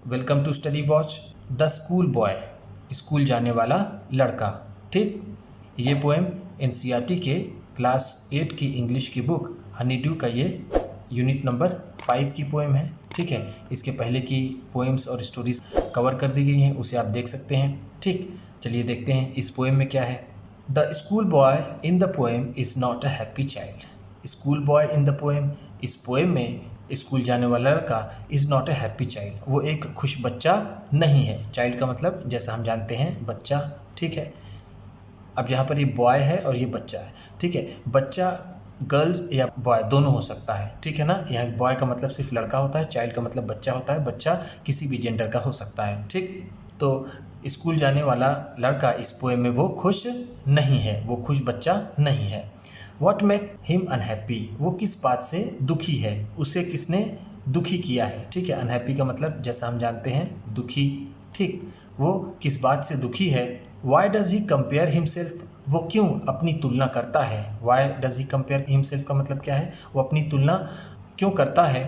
Welcome to Study Watch. The school boy, school जाने वाला लड़का। ठीक, ये पोएम एनसीईआरटी के क्लास 8 की इंग्लिश की बुक हनी ड्यू का ये यूनिट नंबर 5 की पोएम है। ठीक है, इसके पहले की पोएम्स और स्टोरीज कवर कर दी गई हैं, उसे आप देख सकते हैं। ठीक, चलिए देखते हैं इस पोएम में क्या है। The school boy in the poem is not a happy child. School boy in the poem, इस पोएम में स्कूल जाने वाला लड़का is not a happy child, वो एक खुश बच्चा नहीं है। चाइल्ड का मतलब जैसा हम जानते हैं बच्चा। ठीक है, अब यहाँ पर ये बॉय है और ये बच्चा है। ठीक है, बच्चा गर्ल्स या बॉय दोनों हो सकता है। ठीक है ना, यहाँ बॉय का मतलब सिर्फ लड़का होता है, चाइल्ड का मतलब बच्चा होता है। बच्चा किसी भी जेंडर का हो सकता है। ठीक, तो स्कूल जाने वाला लड़का इस पोएम में वो खुश नहीं है, वो खुश बच्चा नहीं है। What make him unhappy? वो किस बात से दुखी है, उसे किसने दुखी किया है। ठीक है, अनहैप्पी का मतलब जैसा हम जानते हैं दुखी। ठीक, वो किस बात से दुखी है। Why does he compare himself? वो क्यों अपनी तुलना करता है। Why does he compare himself का मतलब क्या है, वो अपनी तुलना क्यों करता है।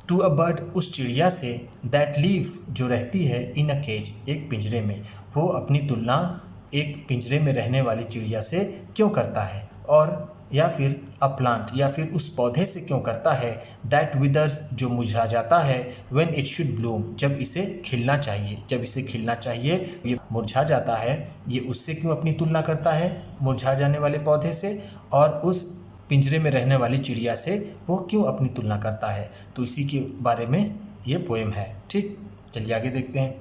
टू अ बर्ड, उस चिड़िया से, दैट लीव, जो रहती है, इन अ केज, एक पिंजरे में। वो अपनी तुलना एक पिंजरे में रहने वाली चिड़िया से क्यों करता है। और या फिर अ प्लांट, या फिर उस पौधे से क्यों करता है, दैट विदर्स, जो मुरझा जाता है, व्हेन इट शुड ब्लूम, जब इसे खिलना चाहिए। जब इसे खिलना चाहिए ये मुरझा जाता है। ये उससे क्यों अपनी तुलना करता है, मुरझा जाने वाले पौधे से। और उस पिंजरे में रहने वाली चिड़िया से वो क्यों अपनी तुलना करता है। तो इसी के बारे में ये पोएम है। ठीक, चलिए आगे देखते हैं।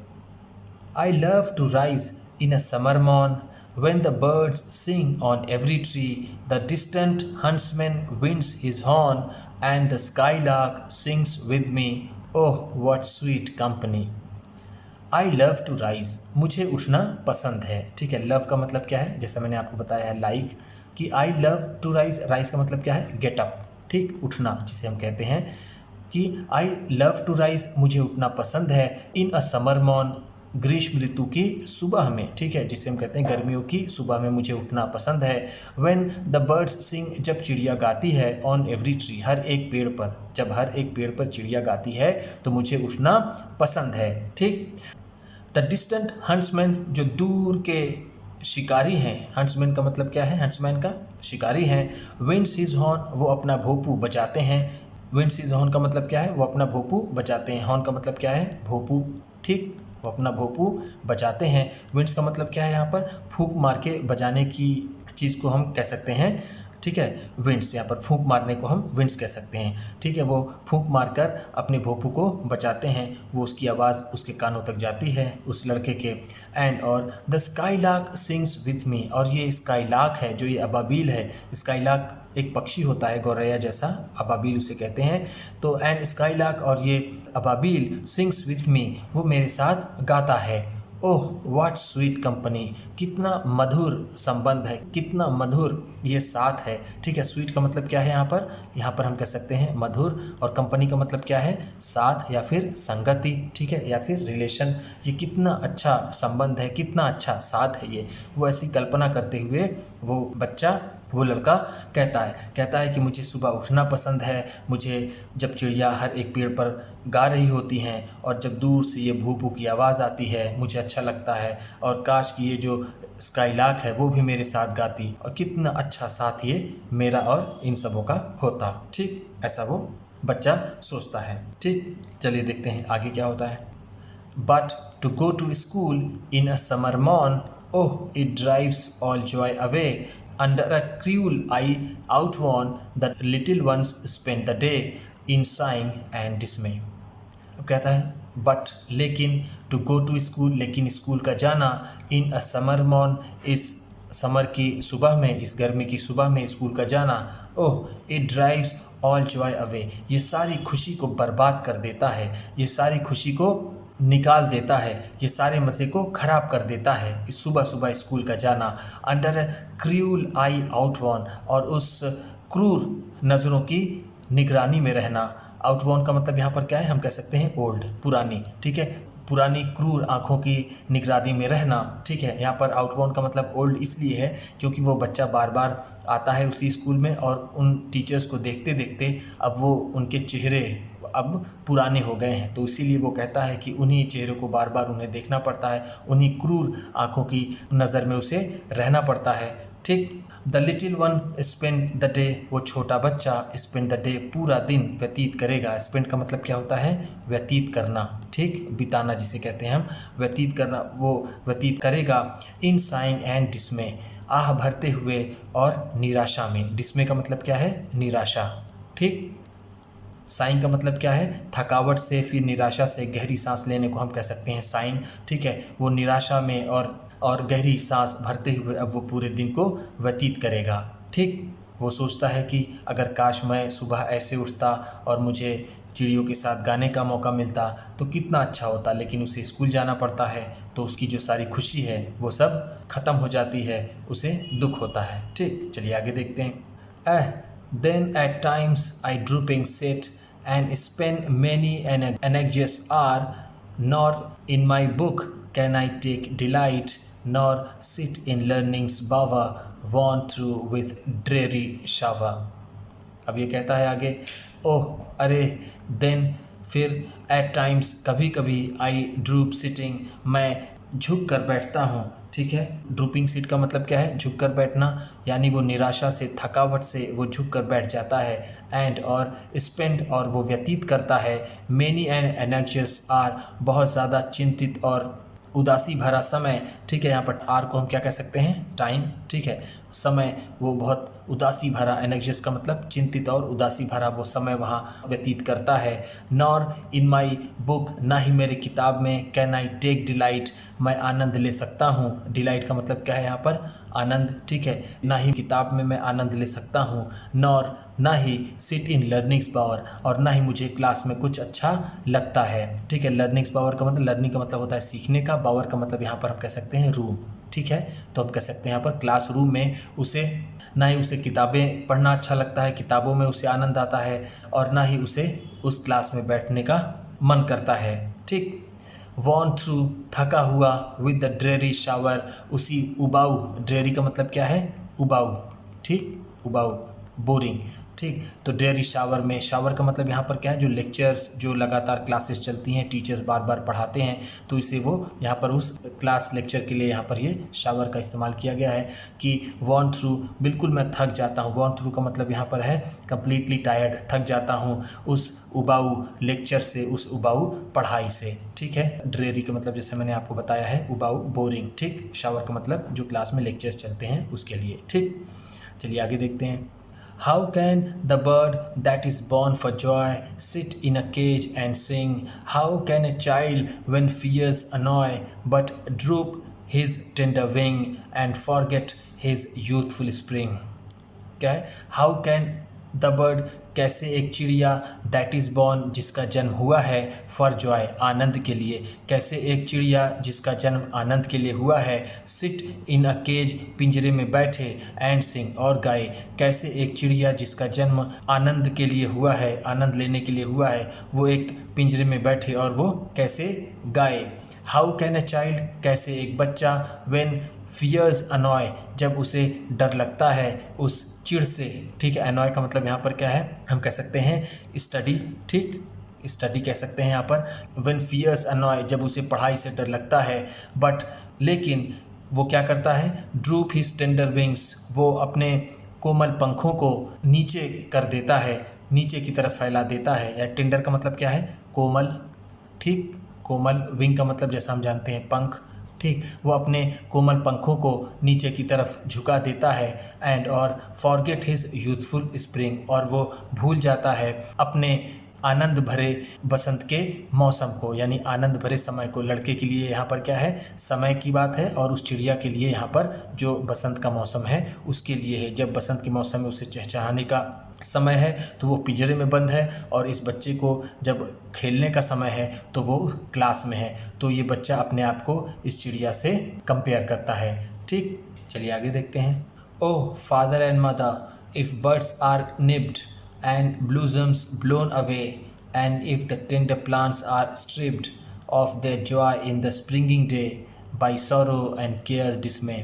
I love to rise in a summer morn when the birds sing on every tree, the distant huntsman winds his horn, and the skylark sings with me, oh what sweet company. I love to rise, मुझे उठना पसंद है। ठीक है, love का मतलब क्या है, जैसा मैंने आपको बताया है लाइक, कि I love to rise, rise का मतलब क्या है, गेट अप। ठीक, उठना जिसे हम कहते हैं, कि आई लव टू राइज, मुझे उठना पसंद है, इन अ समर मॉर्न, ग्रीष्म ऋतु की सुबह में। ठीक है, जिसे हम कहते हैं गर्मियों की सुबह में मुझे उठना पसंद है। व्हेन द बर्ड्स सिंग, जब चिड़िया गाती है, ऑन एवरी ट्री, हर एक पेड़ पर, जब हर एक पेड़ पर चिड़िया गाती है तो मुझे उठना पसंद है। ठीक, द डिस्टेंट हंट्समैन, जो दूर के शिकारी हैं, हंट्समैन का मतलब क्या है, हंट्समैन का शिकारी हैं, विंड्स हिज हॉर्न, वो अपना भोंपू बजाते हैं। विंड्स हिज हॉर्न का मतलब क्या है, वो अपना भोंपू बजाते हैं। हॉर्न का मतलब क्या है, भोंपू। ठीक, वो अपना भोंपू बजाते हैं। विंड्स का मतलब क्या है, यहाँ पर फूंक मार के बजाने की चीज़ को हम कह सकते हैं। ठीक है, विंड्स, यहाँ पर फूंक मारने को हम विंड्स कह सकते हैं। ठीक है, वो फूंक मारकर अपने भोंपू को बचाते हैं, वो उसकी आवाज़ उसके कानों तक जाती है, उस लड़के के। एंड और the skylark sings with me, और ये स्काईलार्क है, जो ये अबाबील है। स्काईलार्क एक पक्षी होता है गौरैया जैसा, अबाबील उसे कहते हैं। तो एंड स्काईलार्क, और ये अबाबील, सिंग्स विथ मी, वो मेरे साथ गाता है। ओह व्हाट स्वीट कंपनी, कितना मधुर संबंध है, कितना मधुर ये साथ है। ठीक है, स्वीट का मतलब क्या है, यहाँ पर हम कह सकते हैं मधुर, और कंपनी का मतलब क्या है, साथ या फिर संगति। ठीक है, या फिर रिलेशन। ये कितना अच्छा संबंध है, कितना अच्छा साथ है ये, वो ऐसी कल्पना करते हुए वो बच्चा, वो लड़का कहता है कि मुझे सुबह उठना पसंद है, मुझे जब चिड़िया हर एक पेड़ पर गा रही होती हैं और जब दूर से ये भू भू की आवाज़ आती है मुझे अच्छा लगता है, और काश कि ये जो स्काईलार्क है वो भी मेरे साथ गाती, और कितना अच्छा साथ ये मेरा और इन सबों का होता। ठीक, ऐसा वो बच्चा सोचता है। ठीक, चलिए देखते हैं आगे क्या होता है। But to go to school in a summer morn, oh it drives all joy away, under a cruel eye outworn, the little ones spend the day in sighing and dismay. अब कहता है बट, लेकिन, to go to school, लेकिन school का जाना, इन a summer mourn, इस summer की सुबह में, इस गर्मी की सुबह में स्कूल का जाना, ओह it drives all joy away, ये सारी खुशी को बर्बाद कर देता है, ये सारी खुशी को निकाल देता है, ये सारे मज़े को ख़राब कर देता है इस सुबह सुबह स्कूल का जाना। अंडर क्रूल आई आउटवॉन, और उस क्रूर नज़रों की निगरानी में रहना। आउटवॉन का मतलब यहाँ पर क्या है, हम कह सकते हैं ओल्ड, पुरानी। ठीक है, पुरानी क्रूर आँखों की निगरानी में रहना। ठीक है, यहाँ पर आउटवॉन का मतलब ओल्ड इसलिए है क्योंकि वो बच्चा बार बार आता है उसी स्कूल में, और उन टीचर्स को देखते देखते अब वो उनके चेहरे अब पुराने हो गए हैं। तो इसीलिए वो कहता है कि उन्हीं चेहरों को बार बार उन्हें देखना पड़ता है, उन्हीं क्रूर आँखों की नज़र में उसे रहना पड़ता है। ठीक। The little one spend the day, वो छोटा बच्चा स्पेंड द डे, पूरा दिन व्यतीत करेगा। स्पेंड का मतलब क्या होता है? व्यतीत करना। ठीक, बिताना जिसे कहते हैं हम, व्यतीत करना, वो व्यतीत करेगा। इन साइंग एंड डिस्मे, आह भरते हुए और निराशा में। डिस्मे का मतलब क्या है? निराशा। ठीक, साइन का मतलब क्या है? थकावट से, फिर निराशा से गहरी सांस लेने को हम कह सकते हैं साइन। ठीक है, वो निराशा में और गहरी सांस भरते हुए अब वो पूरे दिन को व्यतीत करेगा। ठीक, वो सोचता है कि अगर काश मैं सुबह ऐसे उठता और मुझे चिड़ियों के साथ गाने का मौका मिलता तो कितना अच्छा होता, लेकिन उसे स्कूल जाना पड़ता है तो उसकी जो सारी खुशी है वो सब ख़त्म हो जाती है, उसे दुख होता है। ठीक, चलिए आगे देखते हैं। Then at times I drooping sit and spend many an anxious hour, nor in my book can I take delight, nor sit in learning's bower, worn through with dreary shower। अब ये कहता है आगे, ओह अरे, देन फिर, eight times कभी कभी, आई drupe sitting, मैं झुक कर बैठता हूँ। ठीक है, ड्रूपिंग सीट का मतलब क्या है? झुक कर बैठना, यानी वो निराशा से, थकावट से वो झुक कर बैठ जाता है। एंड और स्पेंड, और वो व्यतीत करता है। मेनी एंड एनग्जियस आर, बहुत ज़्यादा चिंतित और उदासी भरा समय। ठीक है, यहाँ पर आर को हम क्या कह सकते हैं? टाइम। ठीक है, समय वो बहुत उदासी भरा, एनग्जियस का मतलब चिंतित और उदासी भरा वो समय वहाँ व्यतीत करता है। नॉर इन माई बुक, ना ही मेरे किताब में, कैन आई टेक डिलाइट, मैं आनंद ले सकता हूँ। डिलाइट का मतलब क्या है यहाँ पर? आनंद। ठीक है, ना ही किताब में मैं आनंद ले सकता हूँ। नॉर, ना ही, सिट इन लर्निंग्स पावर, और ना ही मुझे क्लास में कुछ अच्छा लगता है। ठीक है, लर्निंग्स पावर का मतलब, लर्निंग का मतलब होता है सीखने का, पावर का मतलब यहाँ पर हम कह सकते हैं रूम। ठीक है, तो हम कह सकते हैं यहाँ पर क्लास रूम में उसे, ना ही उसे किताबें पढ़ना अच्छा लगता है, किताबों में उसे आनंद आता है, और ना ही उसे उस क्लास में बैठने का मन करता है। ठीक, वॉन थ्रू, थका हुआ, विद द ड्रेरी शावर, उसी उबाऊ, ड्रेरी का मतलब क्या है? उबाऊ। ठीक, उबाऊ, बोरिंग। ठीक, तो ड्रेरी शावर में, शावर का मतलब यहाँ पर क्या है? जो लेक्चर्स, जो लगातार क्लासेस चलती हैं, टीचर्स बार बार पढ़ाते हैं, तो इसे वो यहाँ पर उस क्लास लेक्चर के लिए यहाँ पर ये शावर का इस्तेमाल किया गया है। कि वॉन थ्रू, बिल्कुल मैं थक जाता हूँ। वॉन थ्रू का मतलब यहाँ पर है कम्प्लीटली टायर्ड, थक जाता हूँ उस उबाऊ लेक्चर से, उस उबाऊ पढ़ाई से। ठीक है, ड्रेरी का मतलब जैसे मैंने आपको बताया है उबाऊ, बोरिंग। ठीक, शावर का मतलब जो क्लास में लेक्चर्स चलते हैं उसके लिए। ठीक, चलिए आगे देखते हैं। How can the bird that is born for joy sit in a cage and sing? How can a child when fears annoy but droop his tender wing and forget his youthful spring? क्या है? How can the bird, कैसे एक चिड़िया, that is born, जिसका जन्म हुआ है, for Joy, आनंद के लिए, कैसे एक चिड़िया जिसका जन्म आनंद के लिए हुआ है, सिट इन अ केज, पिंजरे में बैठे, एंड सिंग, और गाए, कैसे एक चिड़िया जिसका जन्म आनंद के लिए हुआ है, आनंद लेने के लिए हुआ है, वो एक पिंजरे में बैठे और वो कैसे गाए। हाउ कैन अ चाइल्ड, कैसे एक बच्चा, व्हेन फियर्स अनॉय, जब उसे डर लगता है उस चिड़ से। ठीक है, अनॉय का मतलब यहाँ पर क्या है? हम कह सकते हैं स्टडी। ठीक, स्टडी कह सकते हैं यहाँ पर। व्हेन फियर्स अनॉय, जब उसे पढ़ाई से डर लगता है, बट, लेकिन वो क्या करता है? ड्रूप हिज टेंडर विंग्स, वो अपने कोमल पंखों को नीचे कर देता है, नीचे की तरफ फैला देता है। या टेंडर का मतलब क्या है? कोमल। ठीक, कोमल, विंग का मतलब जैसा हम जानते हैं पंख। ठीक, वो अपने कोमल पंखों को नीचे की तरफ झुका देता है। एंड और फॉरगेट हिज यूथफुल स्प्रिंग, और वो भूल जाता है अपने आनंद भरे बसंत के मौसम को, यानी आनंद भरे समय को। लड़के के लिए यहाँ पर क्या है? समय की बात है, और उस चिड़िया के लिए यहाँ पर जो बसंत का मौसम है उसके लिए है। जब बसंत के मौसम में उसे चहचहाने का समय है तो वो पिंजरे में बंद है, और इस बच्चे को जब खेलने का समय है तो वो क्लास में है। तो ये बच्चा अपने आप को इस चिड़िया से कंपेयर करता है। ठीक, चलिए आगे देखते हैं। Oh father and mother, if birds are nipped and blossoms blown away, and if the tender plants are stripped of their joy in the springing day by sorrow and care's dismay।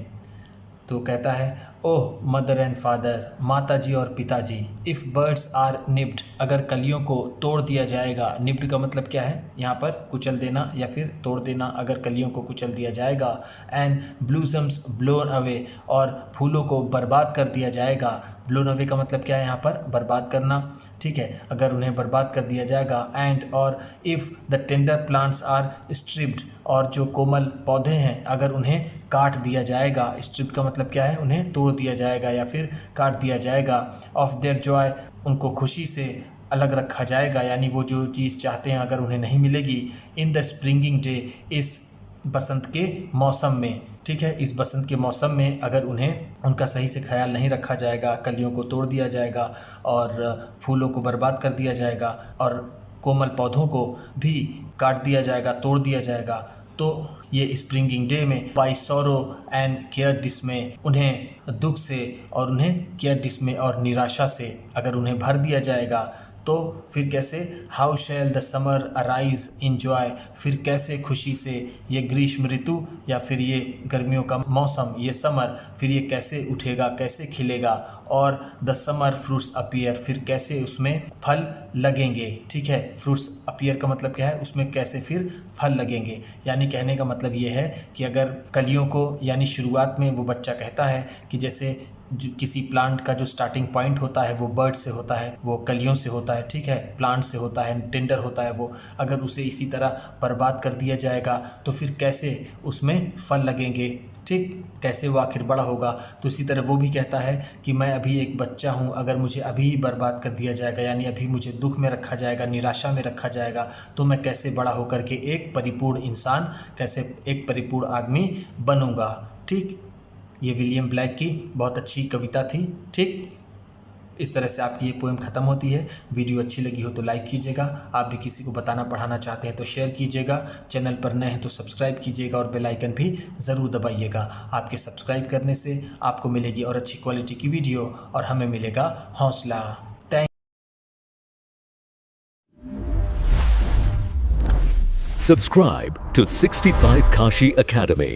तो कहता है, ओह mother and father, माता जी और पिताजी। If birds are nipped, अगर कलियों को तोड़ दिया जाएगा। निप्ड का मतलब क्या है, यहाँ पर कुचल देना या फिर तोड़ देना, अगर कलियों को कुचल दिया जाएगा। एंड ब्लूजम्स ब्लोन अवे, और फूलों को बर्बाद कर दिया जाएगा। ब्लोन अवे का मतलब क्या है, यहाँ पर बर्बाद करना, ठीक है, अगर उन्हें बर्बाद कर दिया जाएगा। एंड और if the tender plants are stripped, और जो कोमल पौधे हैं अगर उन्हें काट दिया जाएगा। स्ट्रिप्ड का मतलब क्या है, उन्हें तोड़ दिया जाएगा या फिर काट दिया जाएगा। ऑफ देयर जॉय, उनको खुशी से अलग रखा जाएगा, यानी वो जो चीज़ चाहते हैं अगर उन्हें नहीं मिलेगी। इन द स्प्रिंगिंग डे, इस बसंत के मौसम में, ठीक है, इस बसंत के मौसम में अगर उन्हें उनका सही से ख्याल नहीं रखा जाएगा, कलियों को तोड़ दिया जाएगा और फूलों को बर्बाद कर दिया जाएगा और कोमल पौधों को भी काट दिया जाएगा, तोड़ दिया जाएगा, तो ये स्प्रिंगिंग डे में बाई सॉरो एंड केयर डिस्मे, उन्हें दुख से और उन्हें केयर डिस्मे और निराशा से अगर उन्हें भर दिया जाएगा, तो फिर कैसे, how shell the summer arise in joy, फिर कैसे खुशी से ये ग्रीष्म ऋतु या फिर ये गर्मियों का मौसम, ये समर, फिर ये कैसे उठेगा, कैसे खिलेगा। और द समर फ्रूट्स अपीयर, फिर कैसे उसमें फल लगेंगे, ठीक है, फ्रूट्स अपीयर का मतलब क्या है, उसमें कैसे फिर फल लगेंगे। यानी कहने का मतलब ये है कि अगर कलियों को, यानी शुरुआत में वो बच्चा कहता है कि जैसे जो किसी प्लांट का जो स्टार्टिंग पॉइंट होता है वो बर्ड से होता है, वो कलियों से होता है, ठीक है, प्लांट से होता है, टेंडर होता है वो, अगर उसे इसी तरह बर्बाद कर दिया जाएगा तो फिर कैसे उसमें फल लगेंगे, ठीक, कैसे वो आखिर बड़ा होगा। तो इसी तरह वो भी कहता है कि मैं अभी एक बच्चा हूँ, अगर मुझे अभी ही बर्बाद कर दिया जाएगा, यानी अभी मुझे दुख में रखा जाएगा, निराशा में रखा जाएगा, तो मैं कैसे बड़ा होकर के एक परिपूर्ण इंसान, कैसे एक परिपूर्ण आदमी बनूंगा। ठीक, ये विलियम ब्लैक की बहुत अच्छी कविता थी। ठीक, इस तरह से आपकी ये पोएम ख़त्म होती है। वीडियो अच्छी लगी हो तो लाइक कीजिएगा, आप भी किसी को बताना पढ़ाना चाहते हैं तो शेयर कीजिएगा, चैनल पर नए हैं तो सब्सक्राइब कीजिएगा और बेल आइकन भी ज़रूर दबाइएगा। आपके सब्सक्राइब करने से आपको मिलेगी और अच्छी क्वालिटी की वीडियो और हमें मिलेगा हौसला। Subscribe to 65 Kashi Academy.